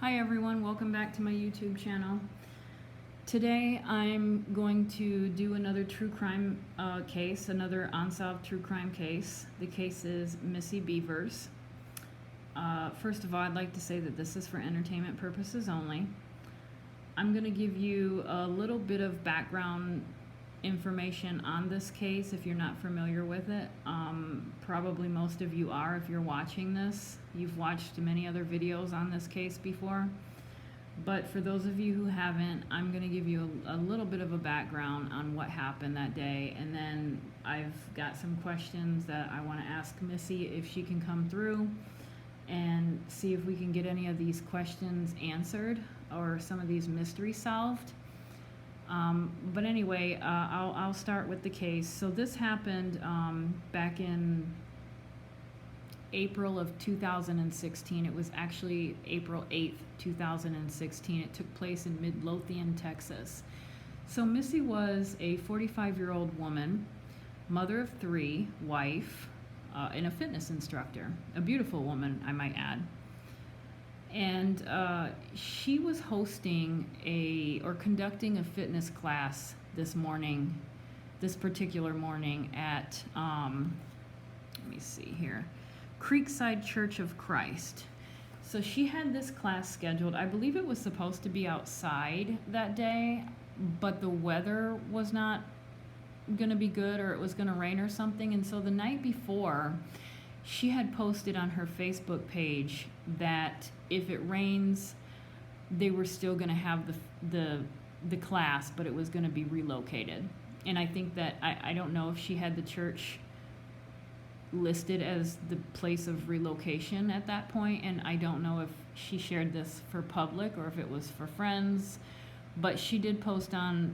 Hi everyone, welcome back to my YouTube channel. Today I'm going to do another true crime case, another unsolved true crime case. The case is Missy Bevers. First of all, I'd like to say that this is for entertainment purposes only. I'm going to give you a little bit of background information on this case if you're not familiar with it. Probably most of you are if you're watching this. You've watched many other videos on this case before. But for those of you who haven't, I'm going to give you a little bit of a background on what happened that day, and then I've got some questions that I want to ask Missy if she can come through and see if we can get any of these questions answered or some of these mysteries solved. But anyway, I'll start with the case. So this happened back in April of 2016. It was actually April 8th, 2016. It took place in Midlothian, Texas. So Missy was a 45-year-old woman, mother of three, wife, and a fitness instructor. A beautiful woman, I might add. And she was hosting or conducting a fitness class this particular morning at, let me see here, Creekside Church of Christ. So she had this class scheduled. I believe it was supposed to be outside that day, but the weather was not going to be good, or it was going to rain or something. And so the night before, she had posted on her Facebook page that if it rains, they were still going to have the class, but it was going to be relocated. And I think that, I don't know if she had the church listed as the place of relocation at that point, and I don't know if she shared this for public or if it was for friends, but she did post on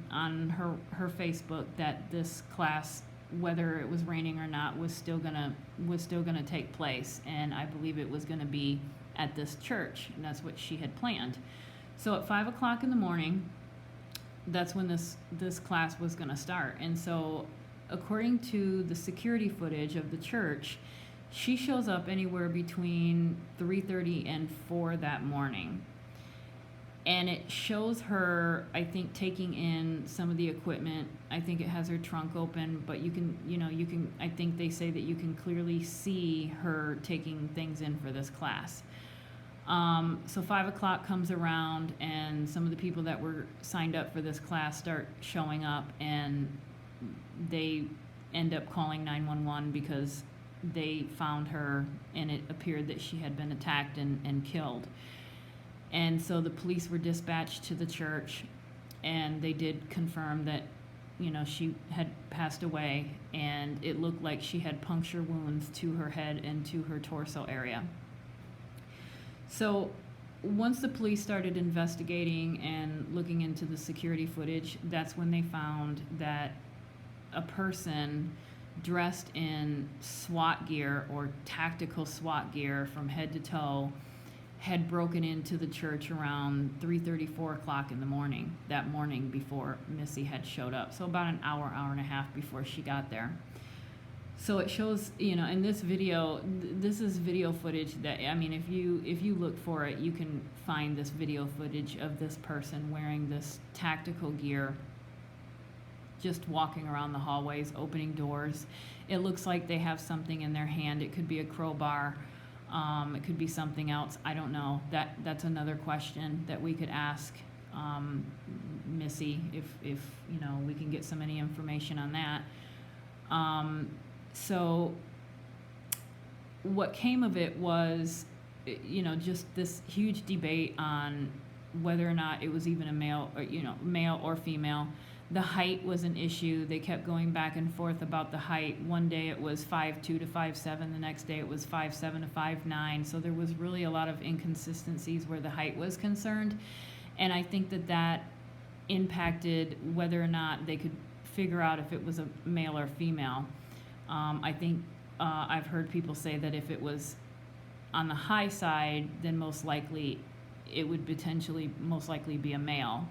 her Facebook that this class, whether it was raining or not, was still gonna take place, and I believe it was gonna be at this church, and that's what she had planned. So at 5 o'clock in the morning, that's when this class was gonna start. And so according to the security footage of the church, she shows up anywhere between 3:30 and 4 that morning. And it shows her, I think, taking in some of the equipment. I think it has her trunk open, but you can, I think they say that you can clearly see her taking things in for this class. So 5 o'clock comes around, and some of the people that were signed up for this class start showing up, and they end up calling 911 because they found her, and it appeared that she had been attacked and killed. And so the police were dispatched to the church, and they did confirm that, she had passed away, and it looked like she had puncture wounds to her head and to her torso area. So once the police started investigating and looking into the security footage, that's when they found that a person dressed in SWAT gear or tactical SWAT gear from head to toe had broken into the church around 3:30, 4 o'clock in the morning, that morning before Missy had showed up. So about an hour and a half before she got there. So it shows, in this video, this is video footage that, if you look for it, you can find this video footage of this person wearing this tactical gear, just walking around the hallways, opening doors. It looks like they have something in their hand. It could be a crowbar. It could be something else. I don't know. That's another question that we could ask Missy if we can get any information on that. So what came of it was, just this huge debate on whether or not it was even a male or female. The height was an issue. They kept going back and forth about the height. One day it was 5'2" to 5'7", the next day it was 5'7" to 5'9". So there was really a lot of inconsistencies where the height was concerned. And I think that impacted whether or not they could figure out if it was a male or female. I think I've heard people say that if it was on the high side, then most likely be a male.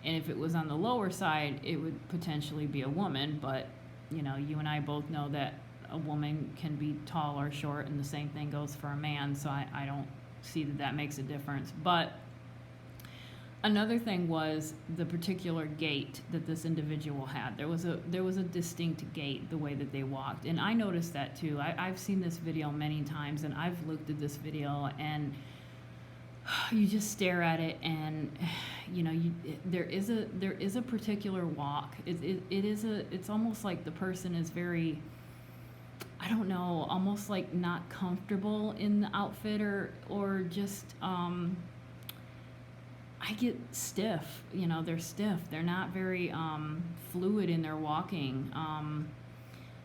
And if it was on the lower side, it would potentially be a woman. But, you and I both know that a woman can be tall or short, and the same thing goes for a man. So I don't see that makes a difference. But Another thing was the particular gait that this individual had. There was a distinct gait, the way that they walked, and I noticed that too. I've seen this video many times, and I've looked at this video, and you just stare at it, and there is a particular walk. It's almost like the person is very, I don't know, almost like not comfortable in the outfit, or just I get stiff. They're stiff. They're not very fluid in their walking.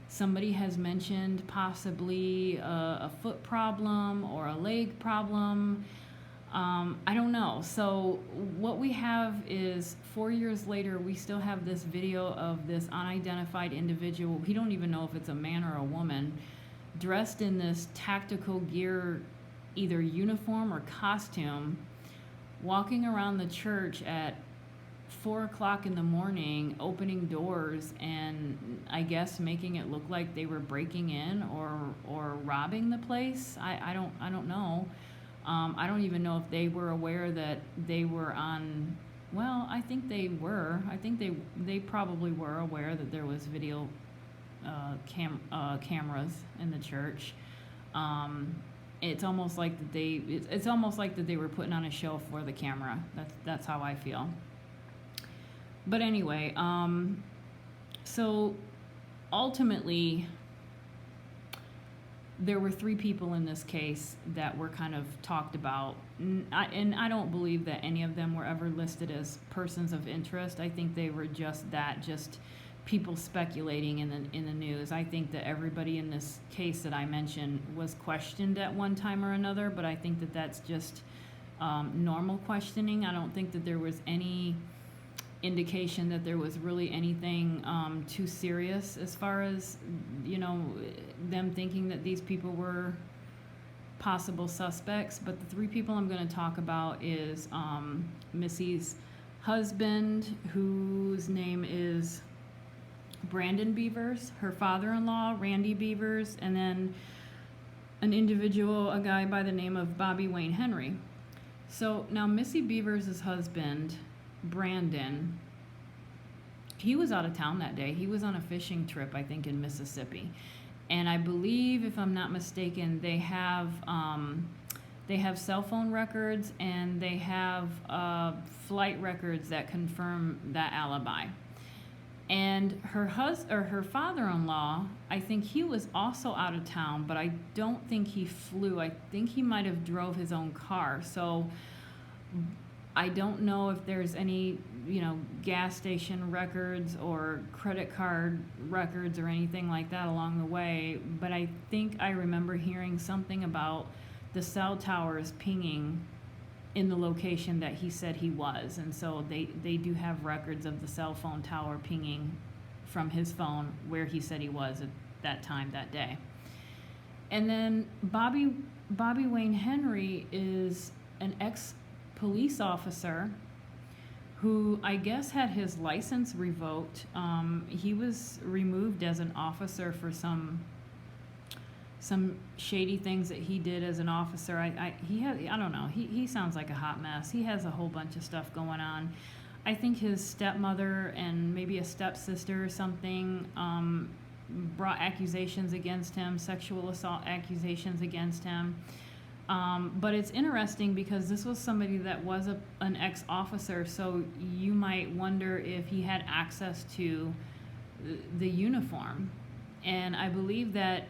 Somebody has mentioned possibly a foot problem or a leg problem. I don't know. So what we have is 4 years later, we still have this video of this unidentified individual. We don't even know if it's a man or a woman, dressed in this tactical gear, either uniform or costume, walking around the church at 4 o'clock in the morning, opening doors, and I guess making it look like they were breaking in or robbing the place. I don't know. I don't even know if they were aware that they were on. Well, I think they were. I think they probably were aware that there was video cameras in the church. It's almost like that it's almost like that they were putting on a show for the camera. That's how I feel. But anyway, so ultimately, there were 3 people in this case that were kind of talked about, and I don't believe that any of them were ever listed as persons of interest. I think they were just people speculating in the news. I think that everybody in this case that I mentioned was questioned at one time or another, but I think that that's just normal questioning. I don't think that there was any indication that there was really anything too serious as far as them thinking that these people were possible suspects. But the 3 people I'm going to talk about is Missy's husband, whose name is Brandon Bevers, her father-in-law, Randy Bevers, and then a guy by the name of Bobby Wayne Henry. So now Missy Bevers' husband, Brandon, he was out of town that day. He was on a fishing trip, I think, in Mississippi. And I believe, if I'm not mistaken, they have cell phone records, and they have flight records that confirm that alibi. And her father-in-law, I think he was also out of town, but I don't think he flew. I think he might have drove his own car. So I don't know if there's any, gas station records or credit card records or anything like that along the way, but I think I remember hearing something about the cell towers pinging in the location that he said he was, and so they do have records of the cell phone tower pinging from his phone where he said he was at that time that day. And then Bobby Wayne Henry is an ex-police officer who I guess had his license revoked. He was removed as an officer for some shady things that he did as an officer. I don't know. He sounds like a hot mess. He has a whole bunch of stuff going on. I think his stepmother and maybe a stepsister or something brought accusations against him, sexual assault accusations against him. But it's interesting because this was somebody that was an ex-officer, so you might wonder if he had access to the uniform. And I believe that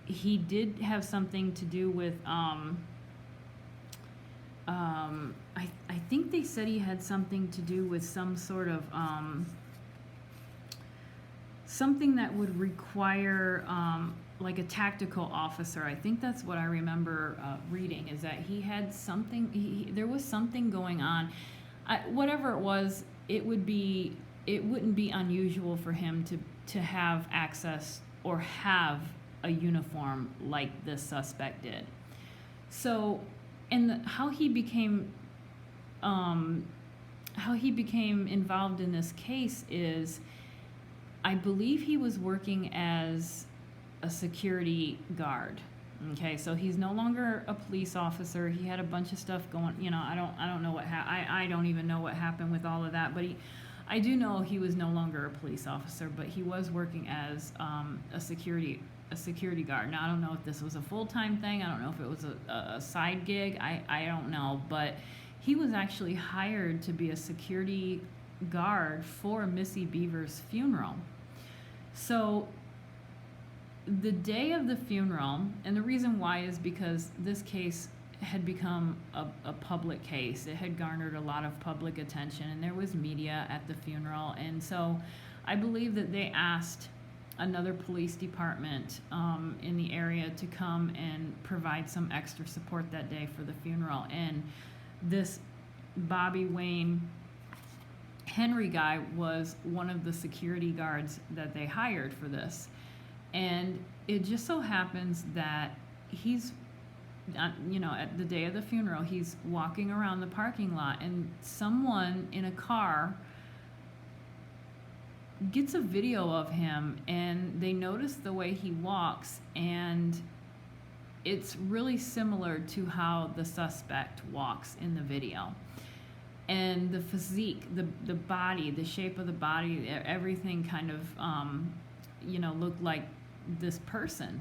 he did have something to do with I think they said he had something to do with some sort of something that would require like a tactical officer. I think that's what I remember reading, is that he had something, there was something going on. Whatever it was, it wouldn't be unusual for him to have access or have a uniform like this suspect did. So, and how he became involved in this case is, I believe he was working as a security guard Okay, so he's no longer a police officer. He had a bunch of stuff going. I don't know what I don't even know what happened with all of that. But I do know he was no longer a police officer, but he was working as a security guard. Now I don't know if this was a full-time thing. I don't know if it was a side gig. I don't know, but he was actually hired to be a security guard for Missy Bevers' funeral. So the day of the funeral, and the reason why is because this case had become a public case. It had garnered a lot of public attention, and there was media at the funeral. And so I believe that they asked another police department in the area to come and provide some extra support that day for the funeral. And this Bobby Wayne Henry guy was one of the security guards that they hired for this. And it just so happens that he's, at the day of the funeral, he's walking around the parking lot, and someone in a car gets a video of him, and they notice the way he walks, and it's really similar to how the suspect walks in the video. And the physique, the body, the shape of the body, everything kind of, looked like this person.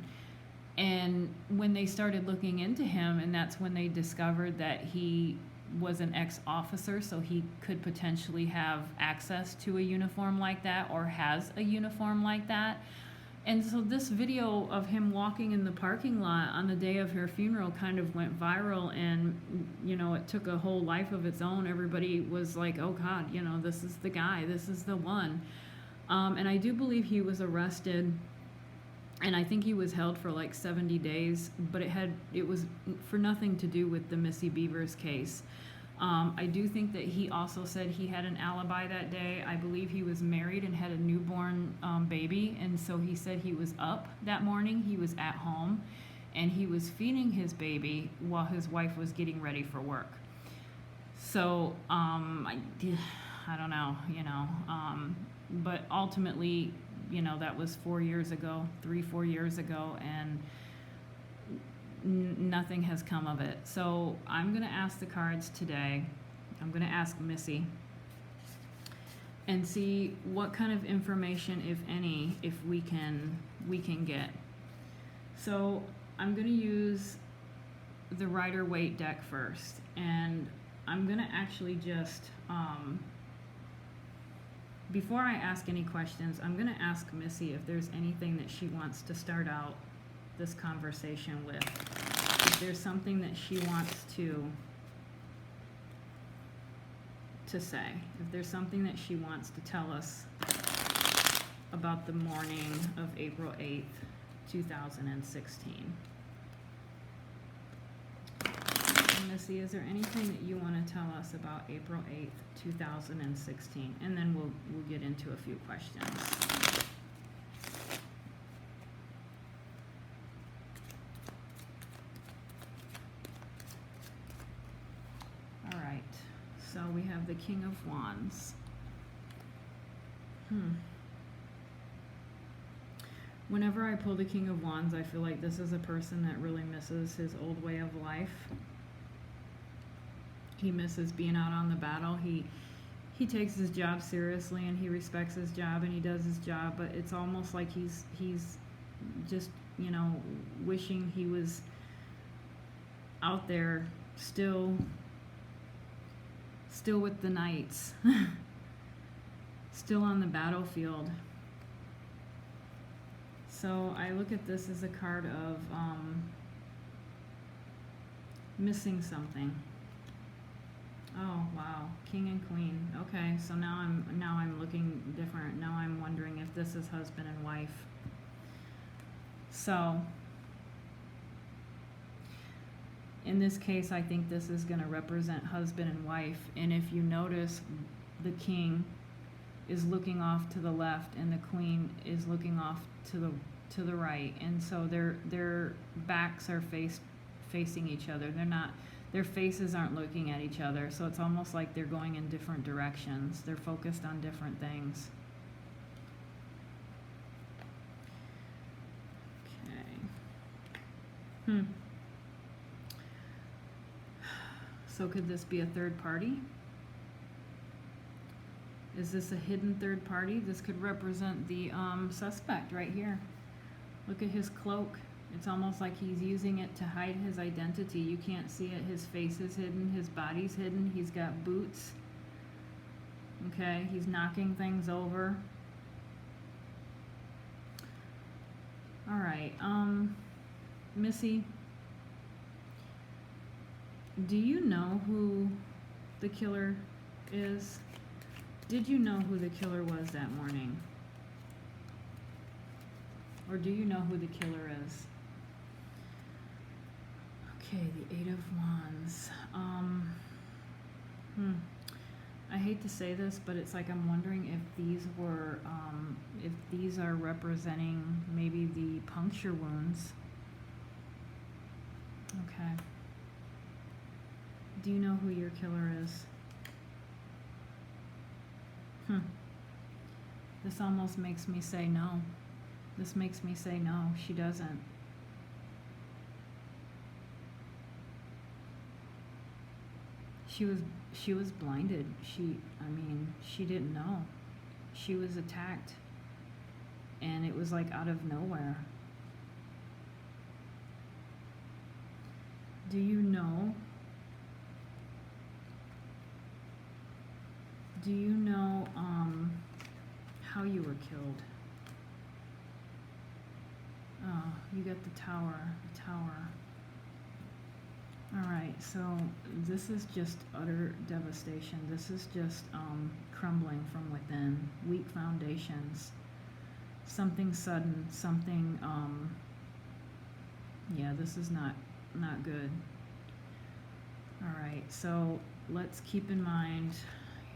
And when they started looking into him, and that's when they discovered that he was an ex-officer, so he could potentially have access to a uniform like that, or has a uniform like that. And so this video of him walking in the parking lot on the day of her funeral kind of went viral, and it took a whole life of its own. Everybody was like, oh God, this is the guy, this is the one. And I do believe he was arrested, and I think he was held for like 70 days, but it was for nothing to do with the Missy Bevers case. I do think that he also said he had an alibi that day. I believe he was married and had a newborn baby, and so he said he was up that morning, he was at home, and he was feeding his baby while his wife was getting ready for work. So I don't know, but ultimately, that was 4 years ago, 3-4 years ago, and nothing has come of it. So I'm going to ask the cards today. I'm going to ask Missy and see what kind of information, if any, if we can get. So I'm going to use the Rider-Waite deck first, and I'm going to actually just before I ask any questions, I'm going to ask Missy if there's anything that she wants to start out this conversation with. If there's something that she wants to say. If there's something that she wants to tell us about the morning of April 8th, 2016. Missy, is there anything that you want to tell us about April 8th, 2016? And then we'll get into a few questions. All right, so we have the King of Wands. Whenever I pull the King of Wands, I feel like this is a person that really misses his old way of life. He misses being out on the battle. He takes his job seriously, and he respects his job, and he does his job, but it's almost like he's just, wishing he was out there still with the knights, still on the battlefield. So I look at this as a card of missing something. Oh wow, King and Queen. Okay, so now I'm looking different. Now I'm wondering if this is husband and wife. So in this case, I think this is going to represent husband and wife. And if you notice, the King is looking off to the left, and the Queen is looking off to the right. And so their backs are facing each other. Their faces aren't looking at each other, so it's almost like they're going in different directions. They're focused on different things. Okay. Hmm. So could this be a third party? Is this a hidden third party? This could represent the suspect right here. Look at his cloak. It's almost like he's using it to hide his identity. You can't see it. His face is hidden. His body's hidden. He's got boots. Okay, he's knocking things over. All right, Missy, do you know who the killer is? Did you know who the killer was that morning? Or do you know who the killer is? Okay, the Eight of Wands. I hate to say this, but it's like I'm wondering if these were, if these are representing maybe the puncture wounds. Okay. Do you know who your killer is? This almost makes me say no. This makes me say no, she doesn't. She was blinded. She didn't know. She was attacked. And it was like out of nowhere. Do you know? Do you know how you were killed? Oh, you got the tower. The tower. Alright, so this is just utter devastation. This is just crumbling from within. Weak foundations. Something sudden. Something, yeah, this is not good. Alright, so let's keep in mind,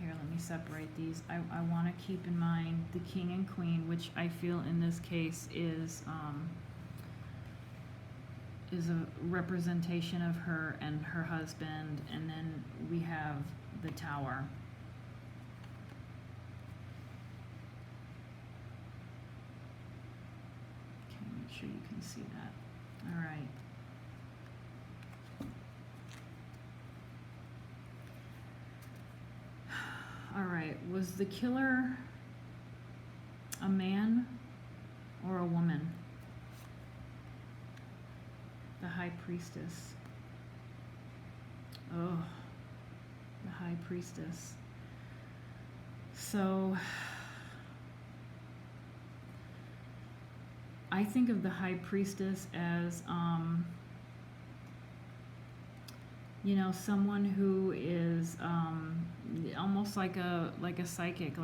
here, let me separate these. I want to keep in mind the king and queen, which I feel in this case is a representation of her and her husband, and then we have the tower. Okay, make sure you can see that. All right. All right, was the killer a man or a woman? The High Priestess. Oh, the High Priestess. So, I think of the High Priestess as, you know, someone who is almost like a psychic,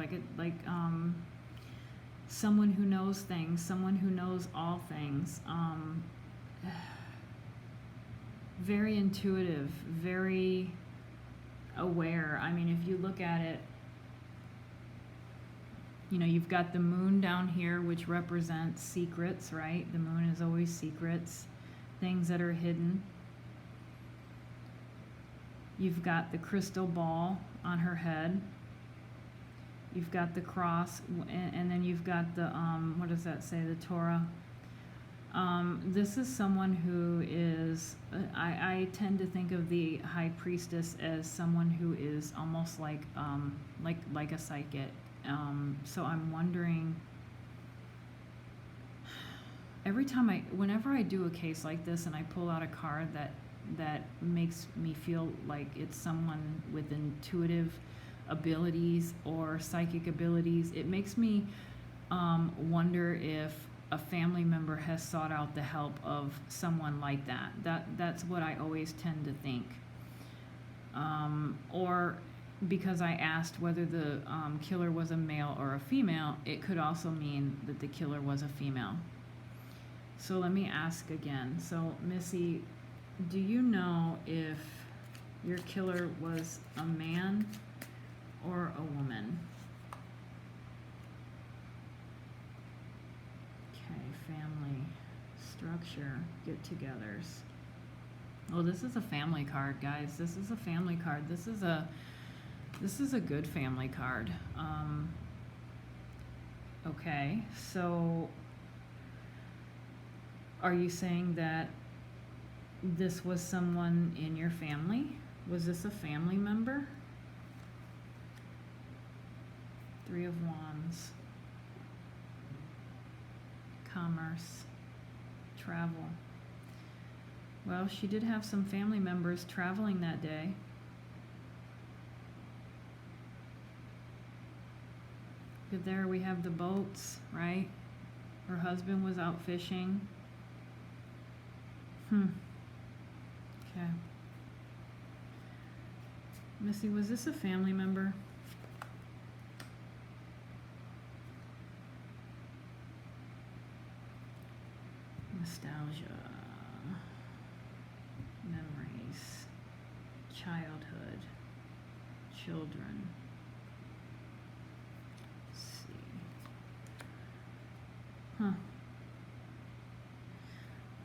someone who knows things, someone who knows all things. Very intuitive, very aware. I mean, if you look at it, you know, you've got the moon down here, which represents secrets, right? The moon is always secrets, things that are hidden. You've got the crystal ball on her head. You've got the cross, and then you've got the, what does that say, the Torah? This is someone who is, I tend to think of the High Priestess as someone who is almost like a psychic. So I'm wondering, whenever I do a case like this and I pull out a card that makes me feel like it's someone with intuitive abilities or psychic abilities, it makes me wonder if a family member has sought out the help of someone like that. That's what I always tend to think. Or because I asked whether the killer was a male or a female, it could also mean that the killer was a female. So let me ask again. So Missy, do you know if your killer was a man or a woman? Family, structure, get-togethers. Oh, this is a family card, guys. This is a family card. This is a good family card. Okay, so are you saying that this was someone in your family. Was this a family member? Three of Wands. Commerce. Travel. Well, she did have some family members traveling that day. There we have the boats, right? Her husband was out fishing. Okay. Missy, was this a family member? Nostalgia. Memories. Childhood. Children. Let's see.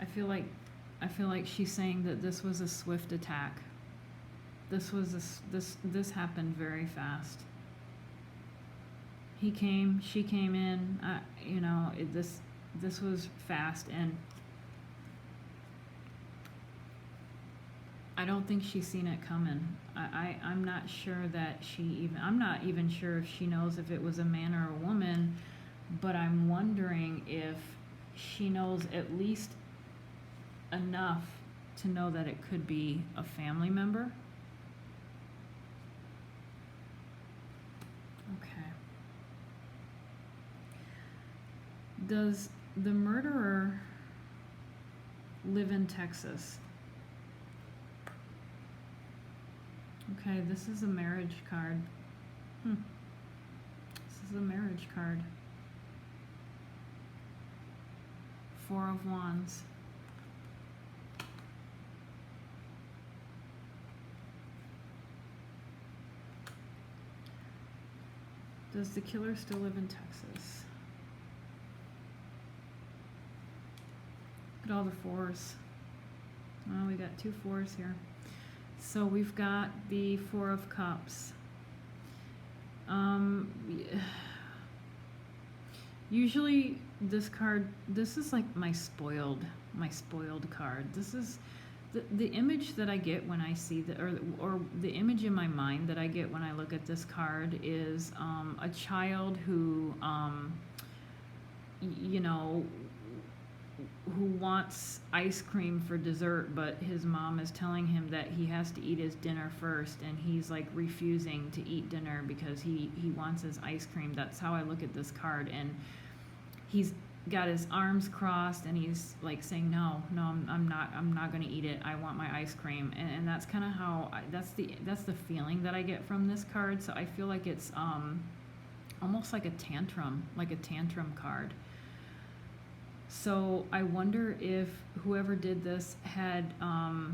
I feel like she's saying that this was a swift attack. This happened very fast. She came in, this was fast, and I don't think she's seen it coming. I'm not sure that I'm not even sure if she knows if it was a man or a woman, but I'm wondering if she knows at least enough to know that it could be a family member. Okay. Does the murderer live in Texas? Okay, this is a marriage card. This is a marriage card. Four of Wands. Does the killer still live in Texas? Look at all the fours. Oh, we got two fours here. So we've got the Four of Cups. Usually this card, this is like my spoiled card. This is the image that I get when I see or the image in my mind that I get when I look at this card is a child who who wants ice cream for dessert, but his mom is telling him that he has to eat his dinner first, and he's like refusing to eat dinner because he wants his ice cream. That's how I look at this card, and he's got his arms crossed, and he's like saying, no, I'm not going to eat it. I want my ice cream, and that's kind of how that's the feeling that I get from this card. So I feel like it's almost like a tantrum card. So I wonder if whoever did this had, let me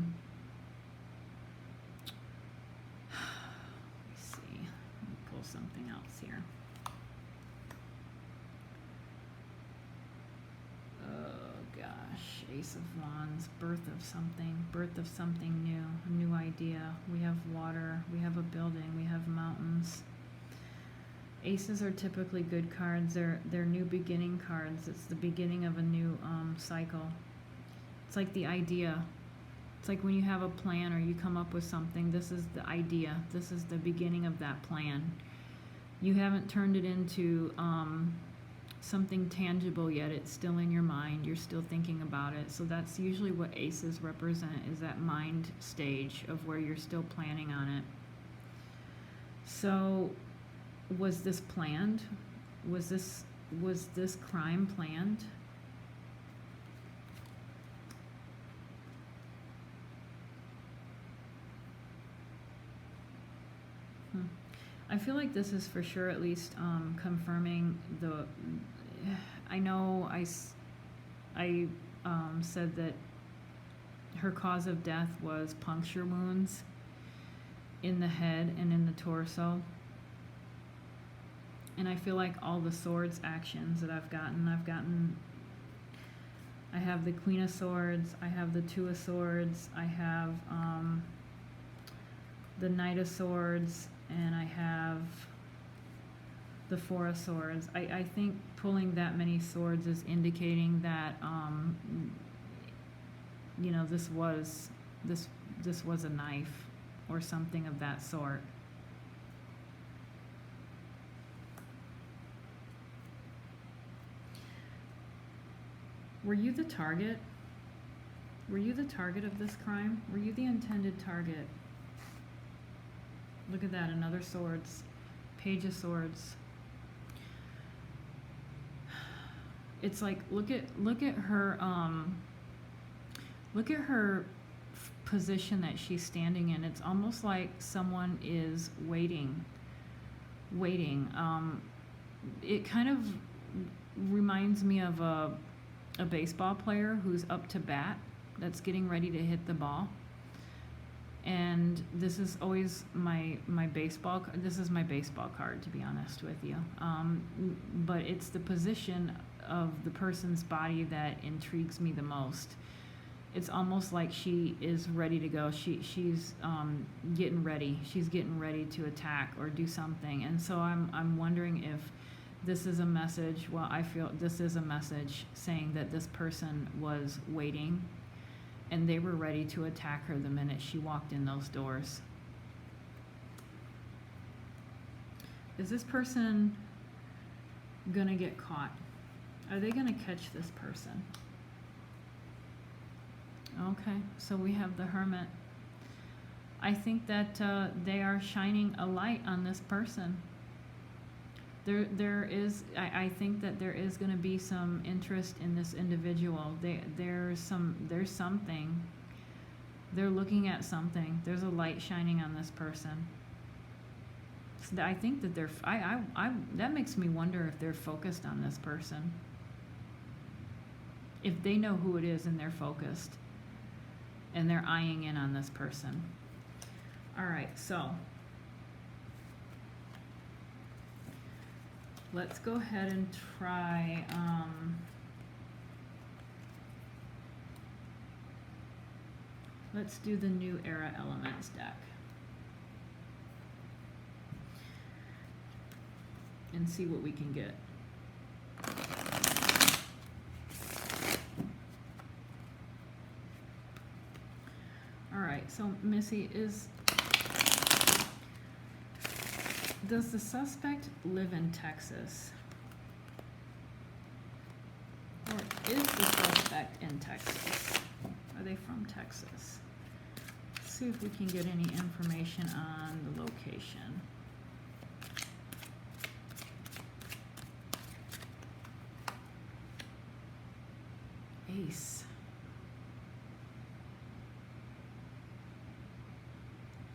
see, let me pull something else here. Oh gosh, Ace of Wands, birth of something new, a new idea. We have water, we have a building, we have mountains. Aces are typically good cards. They're new beginning cards. It's the beginning of a new cycle. It's like the idea. It's like when you have a plan or you come up with something. This is the idea. This is the beginning of that plan. You haven't turned it into something tangible yet. It's still in your mind. You're still thinking about it. So that's usually what aces represent, is that mind stage of where you're still planning on it. So was this planned? Was this crime planned? I feel like this is for sure at least confirming the. I know I said that her cause of death was puncture wounds in the head and in the torso. And I feel like all the swords actions that I've gotten, I have the Queen of Swords, I have the Two of Swords, I have the Knight of Swords, and I have the Four of Swords. I think pulling that many swords is indicating that you know, this was a knife or something of that sort. Were you the target? Were you the target of this crime? Were you the intended target? Look at that, another swords. Page of Swords. It's like, look at her position that she's standing in. It's almost like someone is waiting. It kind of reminds me of a baseball player who's up to bat, that's getting ready to hit the ball. And this is always my baseball. This is my baseball card, to be honest with you. But it's the position of the person's body that intrigues me the most. It's almost like she is ready to go. She's getting ready. She's getting ready to attack or do something. And so I'm wondering if this is a message. Well, I feel this is a message saying that this person was waiting, and they were ready to attack her the minute she walked in those doors. Is this person gonna get caught? Are they gonna catch this person? Okay, so we have the Hermit. I think that they are shining a light on this person. There is, I think that there is going to be some interest in this individual. There's something. They're looking at something. There's a light shining on this person. So I think that that makes me wonder if they're focused on this person. If they know who it is and they're focused, and they're eyeing in on this person. All right, so let's go ahead and try let's do the New Era Elements deck and see what we can get. All right, so Missy, does the suspect live in Texas? Or is the suspect in Texas? Are they from Texas? Let's see if we can get any information on the location. Ace.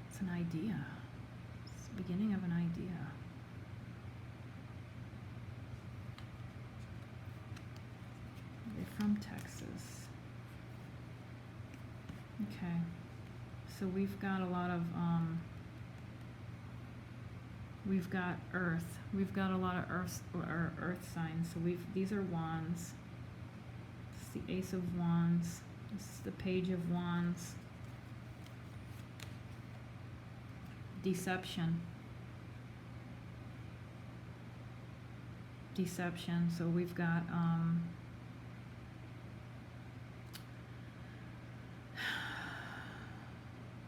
It's an idea. It's the beginning of an idea. They're from Texas. Okay. So we've got a lot of we've got Earth. We've got a lot of Earth signs. So these are wands. It's the Ace of Wands. This is the Page of Wands. Deception. So we've got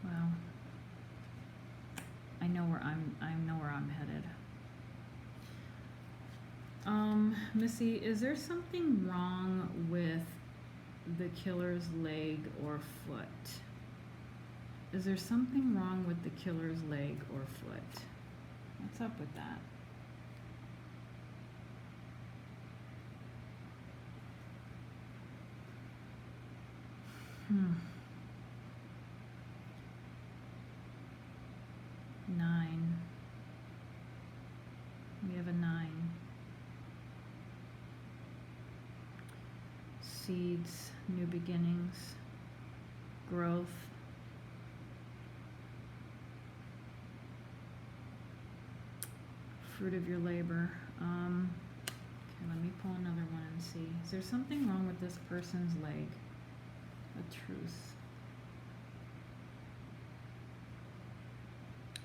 well, I know where I'm headed. Missy, is there something wrong with the killer's leg or foot? Is there something wrong with the killer's leg or foot? What's up with that? Nine. We have a 9. Seeds, new beginnings, growth. Fruit of your labor. Okay, let me pull another one and see. Is there something wrong with this person's leg? A truce.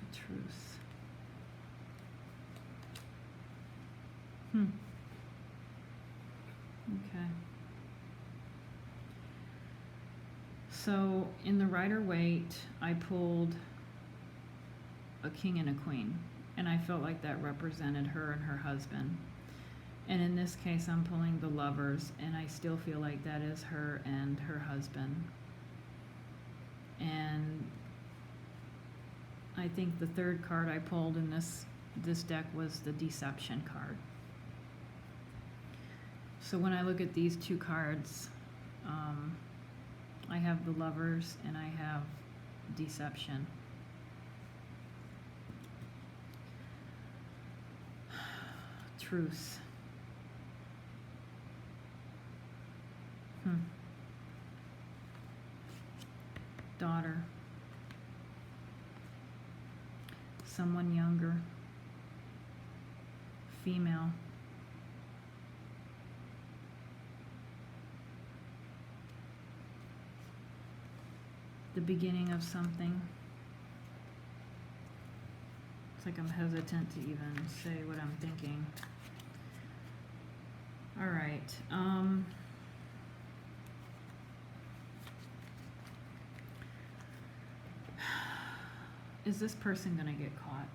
A truce. Okay. So in the Rider-Waite, I pulled a king and a queen, and I felt like that represented her and her husband. And in this case, I'm pulling the Lovers, and I still feel like that is her and her husband. And I think the third card I pulled in this deck was the Deception card. So when I look at these two cards, I have the Lovers and I have Deception. Truce. Daughter. Someone younger. Female. The beginning of something. It's like I'm hesitant to even say what I'm thinking. All right. Is this person going to get caught?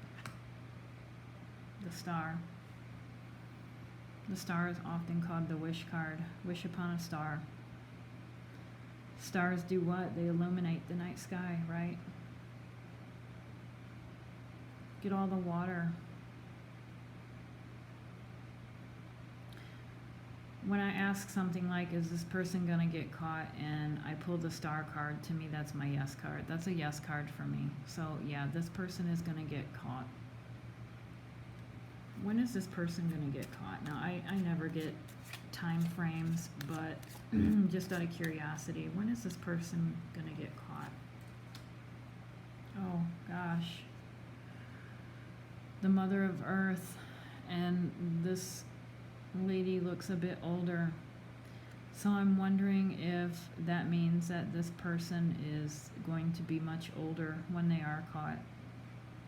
The Star. The Star is often called the Wish card. Wish upon a star. Stars do what? They illuminate the night sky, right? Get all the water. When I ask something like, is this person going to get caught, and I pull the Star card, to me that's my yes card. That's a yes card for me. So yeah, this person is going to get caught. When is this person going to get caught? Now, I never get time frames, but just out of curiosity, when is this person going to get caught? Oh, gosh. The Mother of Earth, and this lady looks a bit older. So I'm wondering if that means that this person is going to be much older when they are caught.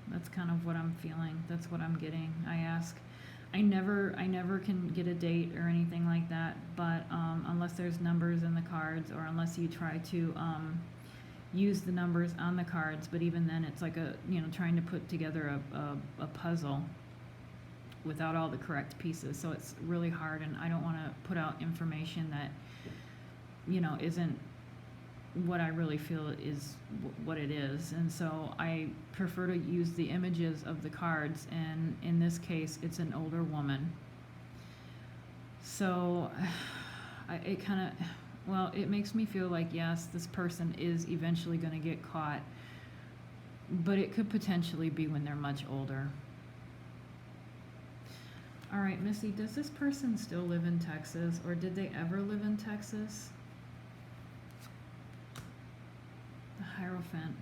That's kind of what I'm feeling. That's what I'm getting. I never can get a date or anything like that, but unless there's numbers in the cards, or unless you try to use the numbers on the cards, but even then it's like trying to put together a puzzle without all the correct pieces. So it's really hard, and I don't want to put out information that isn't what I really feel is what it is. And so I prefer to use the images of the cards, and in this case it's an older woman. So it makes me feel like, yes, this person is eventually going to get caught, but it could potentially be when they're much older. All right, Missy, does this person still live in Texas, or did they ever live in Texas? The Hierophant.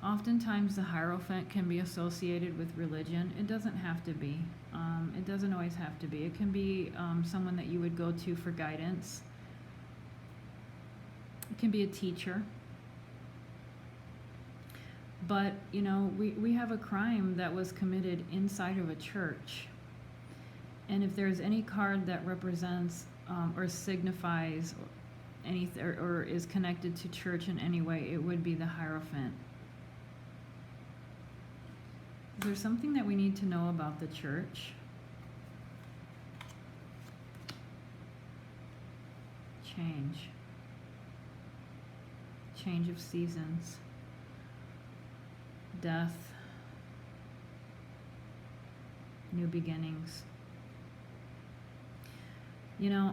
Oftentimes the Hierophant can be associated with religion. It doesn't have to be. It doesn't always have to be. It can be someone that you would go to for guidance. It can be a teacher. But, we have a crime that was committed inside of a church. And if there's any card that represents or signifies anything, or is connected to church in any way, it would be the Hierophant. Is there something that we need to know about the church? Change. Change of seasons. Death. New beginnings.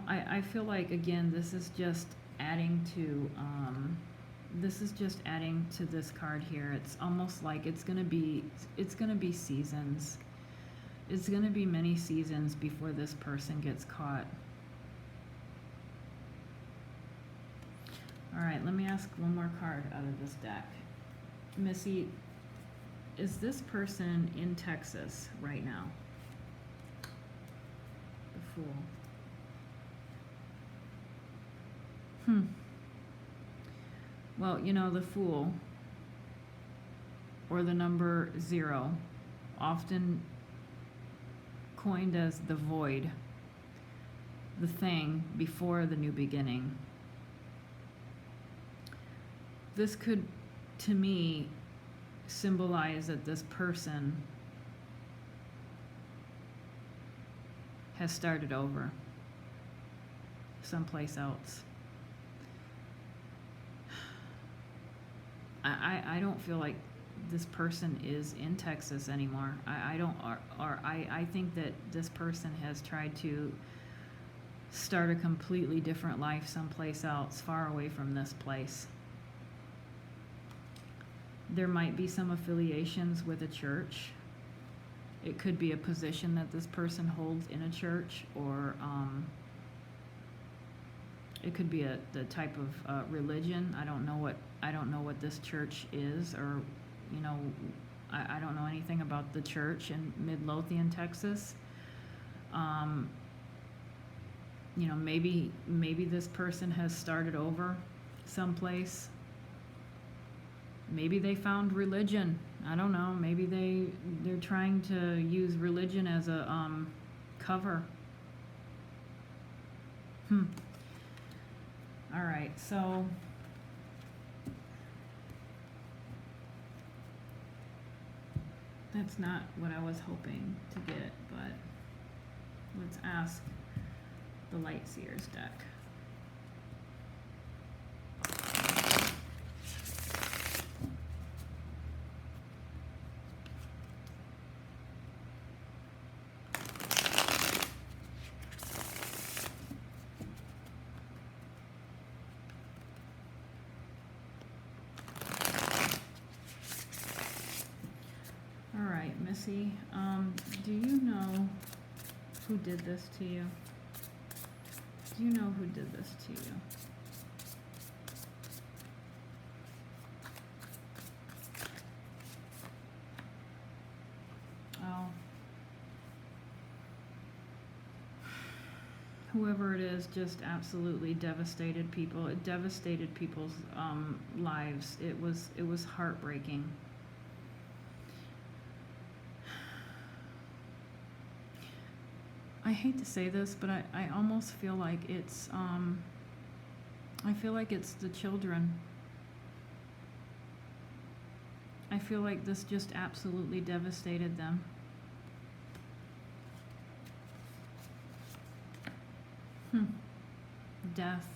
I feel like, again, this is just adding to this card here. It's almost like it's gonna be seasons. It's gonna be many seasons before this person gets caught. All right, let me ask one more card out of this deck. Missy, is this person in Texas right now? The Fool. Well, the Fool, or the number 0, often coined as the void, the thing before the new beginning. this could, to me, symbolize that this person has started over someplace else. I don't feel like this person is in Texas anymore. I think that this person has tried to start a completely different life someplace else, far away from this place. There might be some affiliations with a church. It could be a position that this person holds in a church, or it could be the type of religion. I don't know what this church is, or I don't know anything about the church in Midlothian, Texas. Maybe this person has started over someplace. Maybe they found religion. I don't know. Maybe they're trying to use religion as a cover. All right, so that's not what I was hoping to get, but let's ask the Lightseers deck. Missy, do you know who did this to you? Do you know who did this to you? Oh. Whoever it is just absolutely devastated people. It devastated people's lives. It was heartbreaking. I hate to say this, but I almost feel like it's the children. I feel like this just absolutely devastated them. Death.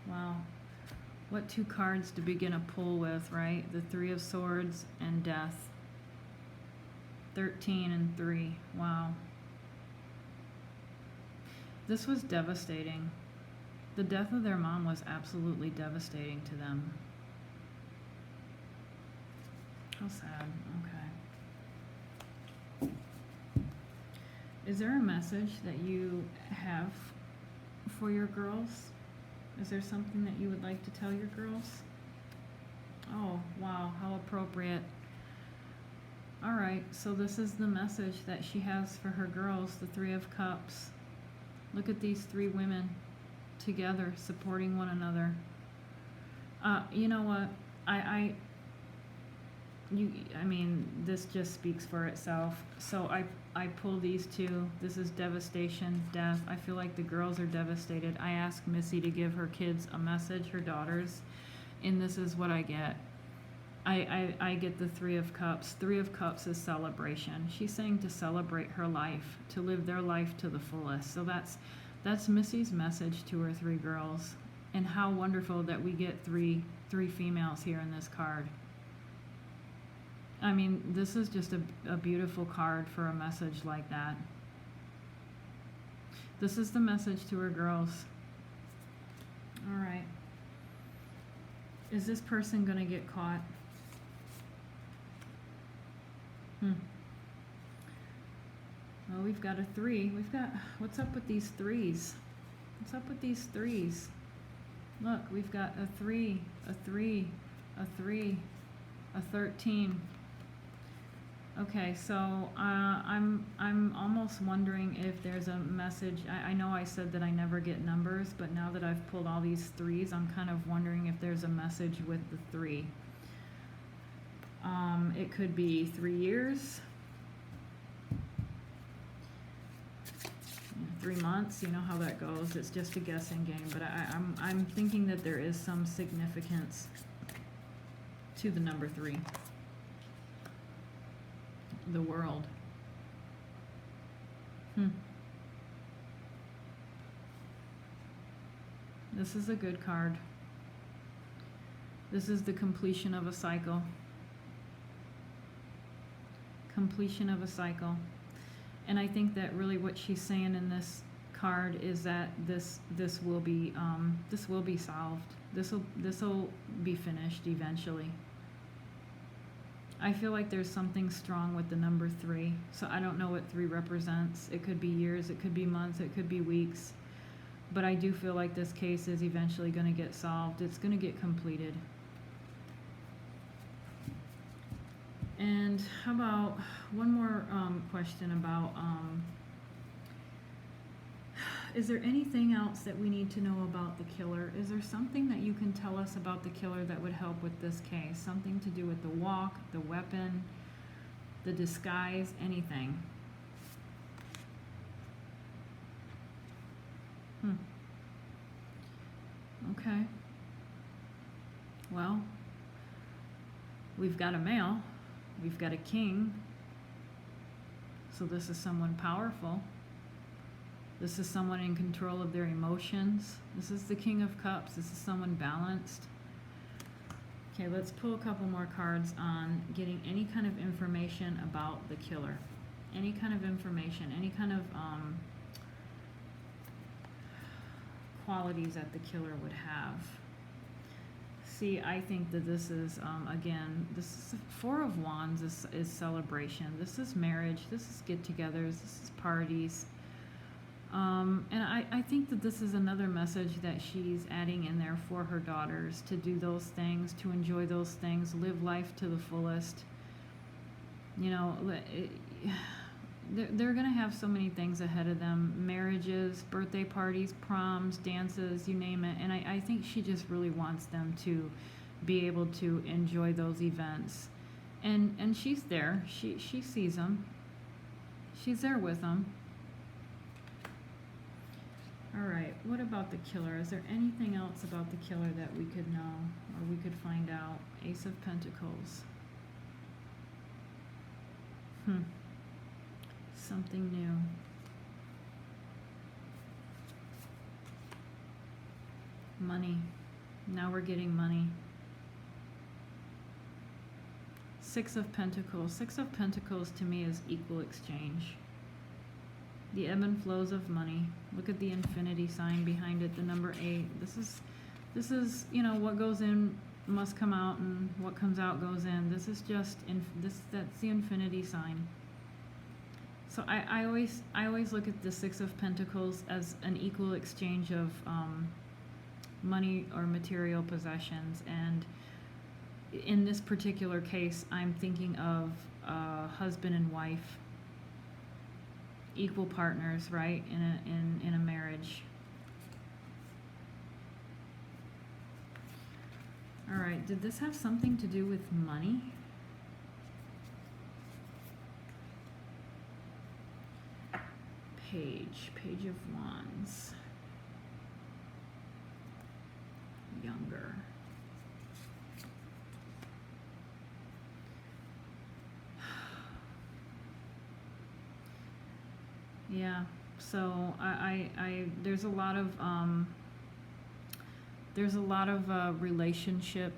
Wow. What two cards to begin a pull with, right? The Three of Swords and Death. 13 and 3. Wow. This was devastating. The death of their mom was absolutely devastating to them. How sad. Okay. Is there a message that you have for your girls? Is there something that you would like to tell your girls? Oh, wow, how appropriate. All right, so this is the message that she has for her girls, the Three of Cups. Look at these three women together, supporting one another. You know what? I mean, this just speaks for itself. So I pull these two. This is devastation, death. I feel like the girls are devastated. I asked Missy to give her kids a message, her daughters, and this is what I get. I get the Three of Cups. Three of Cups is celebration. She's saying to celebrate her life, to live their life to the fullest. So that's Missy's message to her three girls. And how wonderful that we get three females here in this card. I mean, this is just a beautiful card for a message like that. This is the message to her girls. All right. Is this person going to get caught? Well, we've got a 3. What's up with these 3s? What's up with these 3s? Look, we've got a 3, a 3, a 3, a 13. Okay, so I'm almost wondering if there's a message. I know I said that I never get numbers, but now that I've pulled all these 3s, I'm kind of wondering if there's a message with the 3. It could be 3 years, 3 months. You know how that goes. It's just a guessing game, but I'm thinking that there is some significance to the number 3. The World. This is a good card. This is the completion of a cycle. Completion of a cycle. And I think that really what she's saying in this card is that this will be solved. This will be finished eventually. I feel like there's something strong with the number 3. So I don't know what 3 represents. It could be years, it could be months, it could be weeks. But I do feel like this case is eventually going to get solved. It's going to get completed. And how about one more question about, is there anything else that we need to know about the killer? Is there something that you can tell us about the killer that would help with this case? Something to do with the walk, the weapon, the disguise, anything? Okay. Well, we've got a male. We've got a king. So this is someone powerful. This is someone in control of their emotions. This is the King of Cups. This is someone balanced. Okay, let's pull a couple more cards on getting any kind of information about the killer. Any kind of information, any kind of qualities that the killer would have. See, I think that this is, again, this is 4 of Wands is celebration. This is marriage. This is get-togethers. This is parties. And I think that this is another message that she's adding in there for her daughters, to do those things, to enjoy those things, live life to the fullest. You know, they're going to have so many things ahead of them. Marriages, birthday parties, proms, dances, you name it. And I think she just really wants them to be able to enjoy those events. And she's there. She sees them. She's there with them. All right, what about the killer? Is there anything else about the killer that we could know or we could find out? Ace of Pentacles. Something new. Money. Now we're getting money. 6 of Pentacles. 6 of Pentacles to me is equal exchange. The ebb and flows of money. Look at the infinity sign behind it, the number 8. This is, you know, what goes in must come out, and what comes out goes in. This is just that's the infinity sign. So I always look at the 6 of Pentacles as an equal exchange of money or material possessions, and in this particular case, I'm thinking of husband and wife. Equal partners, right, in a marriage. All right, did this have something to do with money? Page of Wands. Younger. Yeah, so I there's a lot of relationship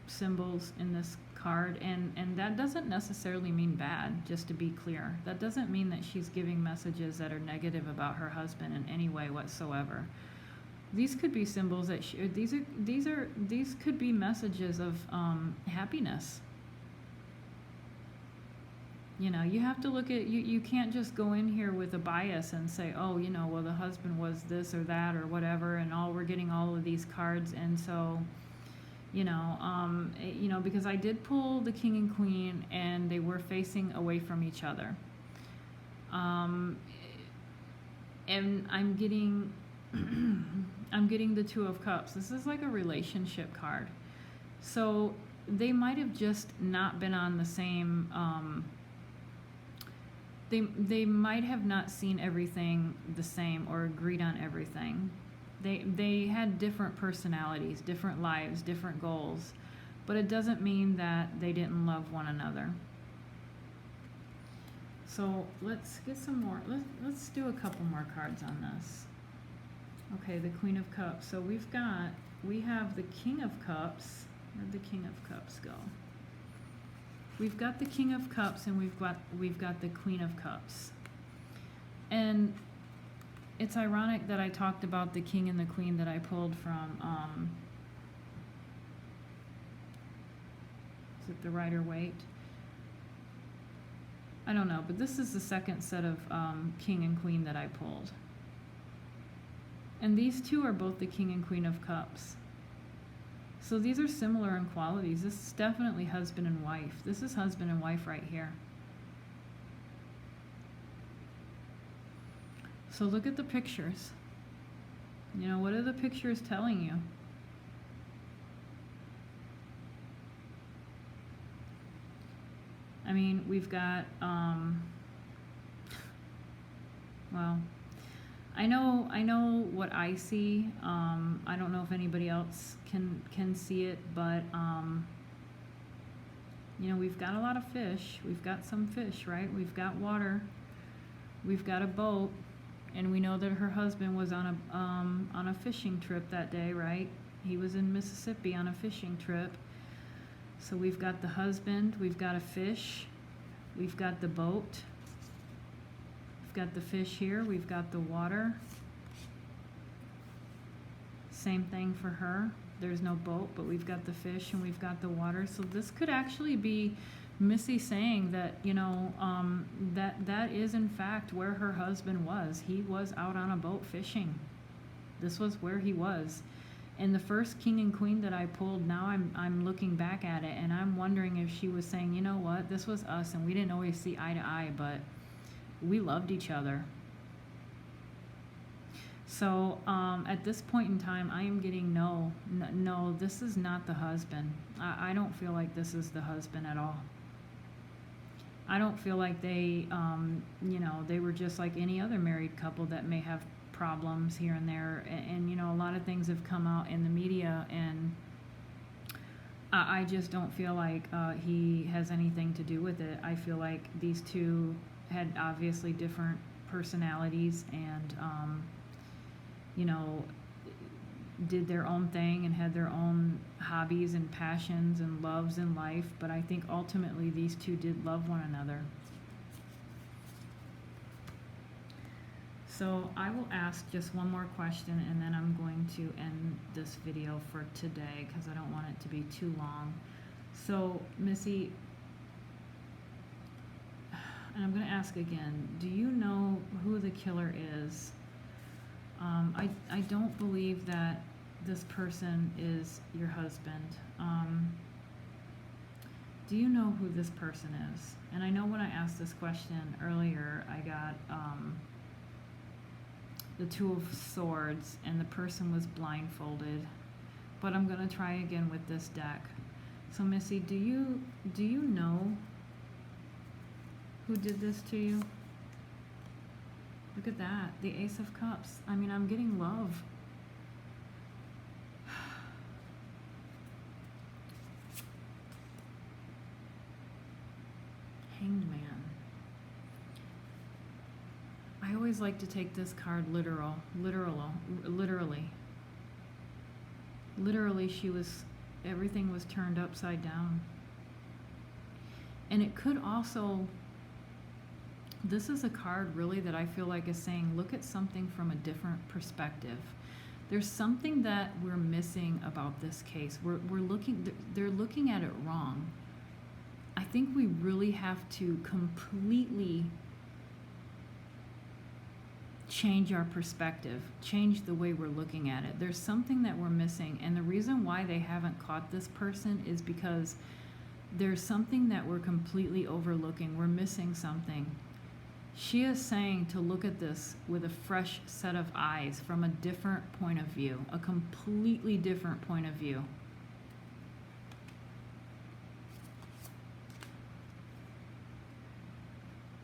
symbols in this card, and that doesn't necessarily mean bad, just to be clear. That doesn't mean that she's giving messages that are negative about her husband in any way whatsoever. These could be symbols that these could be messages of happiness. You know, you have to look at, you can't just go in here with a bias and say, oh, you know, well, the husband was this or that or whatever, and we're getting all of these cards, and so, you know, because I did pull the King and Queen, and they were facing away from each other. And I'm getting the 2 of Cups. This is like a relationship card. So they might have just not been on the same, they might have not seen everything the same or agreed on everything. They had different personalities, different lives, different goals. but it doesn't mean that they didn't love one another. So let's get some more. Let's do a couple more cards on this. Okay, the Queen of Cups. So we have the King of Cups. Where'd the King of Cups go? We've got the King of Cups, and we've got the Queen of Cups. And it's ironic that I talked about the King and the Queen that I pulled from is it the Rider-Waite? I don't know, but this is the second set of King and Queen that I pulled. And these two are both the King and Queen of Cups. So these are similar in qualities. This is definitely husband and wife. This is husband and wife right here. So look at the pictures. You know, what are the pictures telling you? I mean, we've got, well, I know what I see. I don't know if anybody else can see it, but, you know, we've got a lot of fish. We've got some fish, right? We've got water. We've got a boat, and we know that her husband was on a fishing trip that day, right? He was in Mississippi on a fishing trip. So we've got the husband, we've got a fish, we've got the boat, we've got the fish here, we've got the water. Same thing for her. There's no boat, but we've got the fish and we've got the water. So this could actually be Missy saying that, you know, that is in fact where her husband was. He was out on a boat fishing. This was where he was. And the first King and Queen that I pulled, now I'm looking back at it, and I'm wondering if she was saying, you know what, this was us, and we didn't always see eye to eye, but we loved each other. So at this point in time, I am getting no, this is not the husband. I don't feel like this is the husband at all. I don't feel like they, you know, they were just like any other married couple that may have problems here and there, and you know, a lot of things have come out in the media, and I just don't feel like he has anything to do with it. I feel like these two had obviously different personalities, and you know, did their own thing and had their own hobbies and passions and loves in life, but I think ultimately these two did love one another. So I will ask just one more question, and then I'm going to end this video for today because I don't want it to be too long. So Missy, and I'm going to ask again, do you know who the killer is? I don't believe that this person is your husband. Do you know who this person is? And I know when I asked this question earlier, I got the Two of Swords, and the person was blindfolded. But I'm going to try again with this deck. So Missy, do you know who did this to you? Look at that, the Ace of Cups. I mean, I'm getting love. Hanged Man. I always like to take this card literally. Literally, everything was turned upside down. And it could also, this is a card really that I feel like is saying, look at something from a different perspective. There's something that we're missing about this case. They're looking at it wrong. I think we really have to completely change our perspective, change the way we're looking at it. There's something that we're missing, and the reason why they haven't caught this person is because there's something that we're completely overlooking. We're missing something. She is saying to look at this with a fresh set of eyes, from a different point of view, a completely different point of view.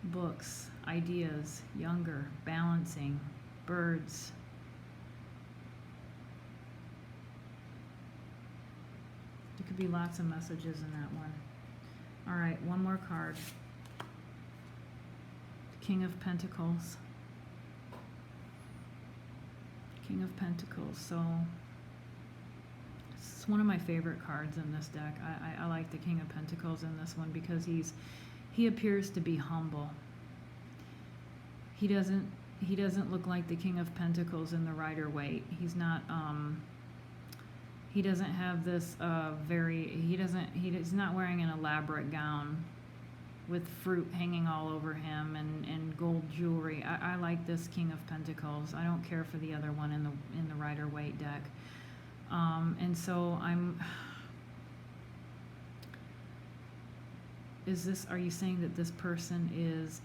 Books, ideas, younger, balancing, birds. It could be lots of messages in that one. All right, one more card. King of Pentacles. King of Pentacles. So it's one of my favorite cards in this deck. I like the King of Pentacles in this one because he appears to be humble. He doesn't look like the King of Pentacles in the Rider-Waite. He's not he doesn't have this he's not wearing an elaborate gown with fruit hanging all over him and gold jewelry. I like this King of Pentacles. I don't care for the other one in the Rider-Waite deck. And so are you saying that this person is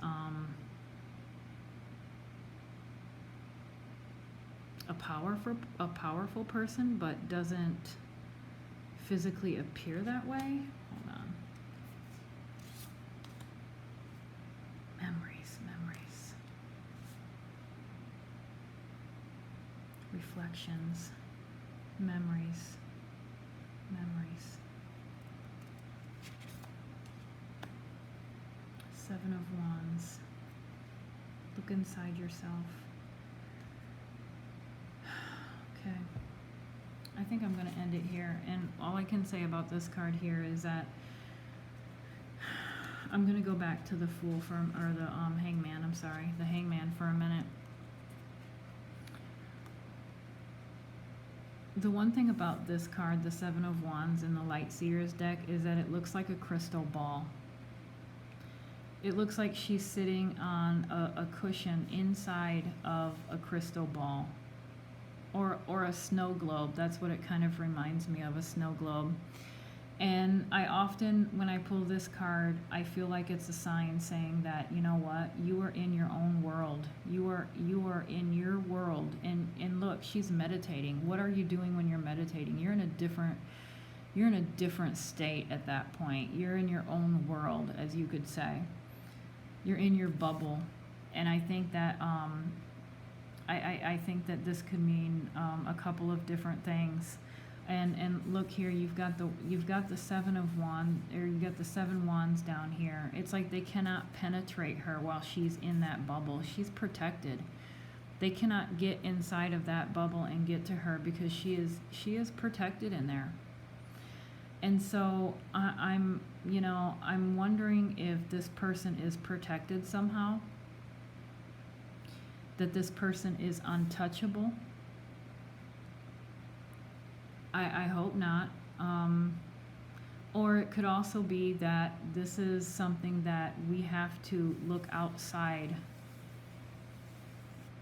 a powerful person but doesn't physically appear that way? Hold on. Memories. Reflections. Memories. Seven of Wands. Look inside yourself. Okay. I think I'm going to end it here. And all I can say about this card here is that I'm going to go back to the Fool Hangman, I'm sorry, the Hangman for a minute. The one thing about this card, the Seven of Wands in the Light Seers deck, is that it looks like a crystal ball. It looks like she's sitting on a cushion inside of a crystal ball. Or a snow globe. That's what it kind of reminds me of, a snow globe. And I often, when I pull this card, I feel like it's a sign saying that, you know what, you are in your own world. You are in your world. And look, she's meditating. What are you doing when you're meditating? You're in a different state at that point. You're in your own world, as you could say. You're in your bubble. And I think that I think that this could mean a couple of different things. And look here, you've got the Seven of Wands, or you've got the Seven Wands down here. It's like they cannot penetrate her while she's in that bubble. She's protected. They cannot get inside of that bubble and get to her because she is protected in there. And so I'm wondering if this person is protected somehow. That this person is untouchable. I hope not. Or it could also be that this is something that we have to look outside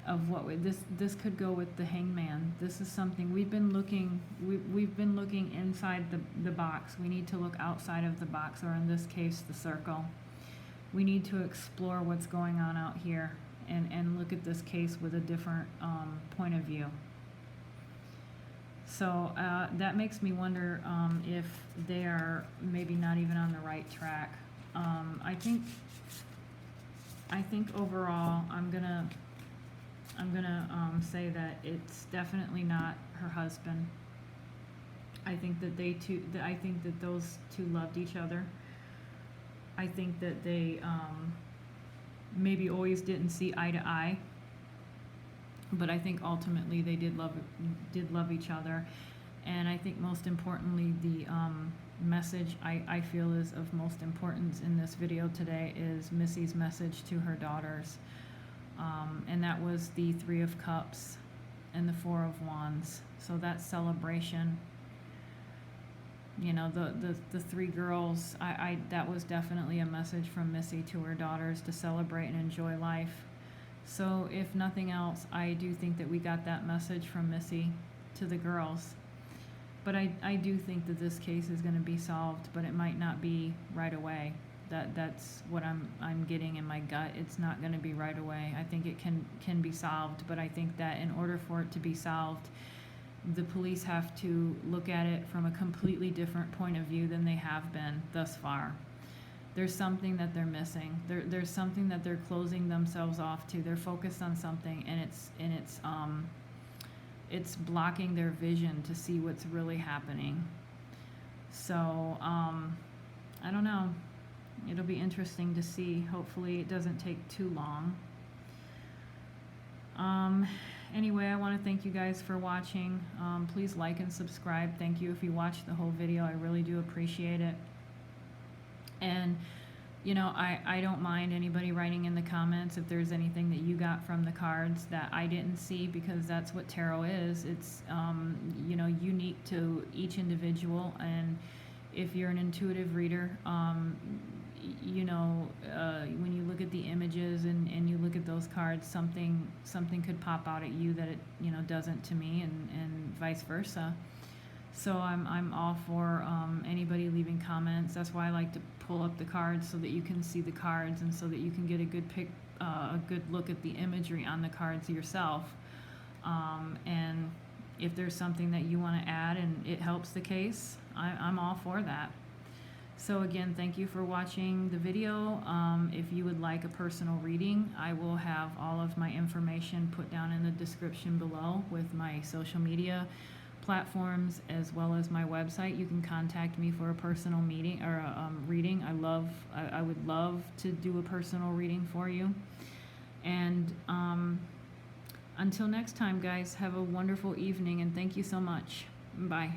of what this could go with the Hangman. This is something we've been looking inside the box. We need to look outside of the box, or in this case the circle. We need to explore what's going on out here and look at this case with a different point of view. So that makes me wonder if they are maybe not even on the right track. I think overall I'm gonna say that it's definitely not her husband. I think that those two loved each other. I think that they maybe always didn't see eye to eye. But I think ultimately they did love each other. And I think most importantly, the message I feel is of most importance in this video today is Missy's message to her daughters. And that was the Three of Cups and the Four of Wands. So that celebration, you know, the three girls, that was definitely a message from Missy to her daughters to celebrate and enjoy life. So if nothing else, I do think that we got that message from Missy to the girls. But I do think that this case is going to be solved, but it might not be right away. That's what I'm getting in my gut. It's not going to be right away. I think it can be solved, but I think that in order for it to be solved, the police have to look at it from a completely different point of view than they have been thus far. There's something that they're missing. There's something that they're closing themselves off to. They're focused on something, and it's blocking their vision to see what's really happening. So, I don't know. It'll be interesting to see. Hopefully it doesn't take too long. Anyway, I want to thank you guys for watching. Please like and subscribe. Thank you if you watched the whole video. I really do appreciate it. And, you know, I don't mind anybody writing in the comments if there's anything that you got from the cards that I didn't see, because that's what tarot is. It's, you know, unique to each individual. And if you're an intuitive reader, you know, when you look at the images and you look at those cards, something could pop out at you that it, you know, doesn't to me, and vice versa. So I'm all for anybody leaving comments. That's why I like to pull up the cards so that you can see the cards, and so that you can get a good look at the imagery on the cards yourself. And if there's something that you want to add and it helps the case, I'm all for that. So again, thank you for watching the video. If you would like a personal reading, I will have all of my information put down in the description below, with my social media platforms as well as my website. You can contact me for a personal meeting or a reading. I would love to do a personal reading for you. And until next time, guys, have a wonderful evening, and thank you so much. Bye.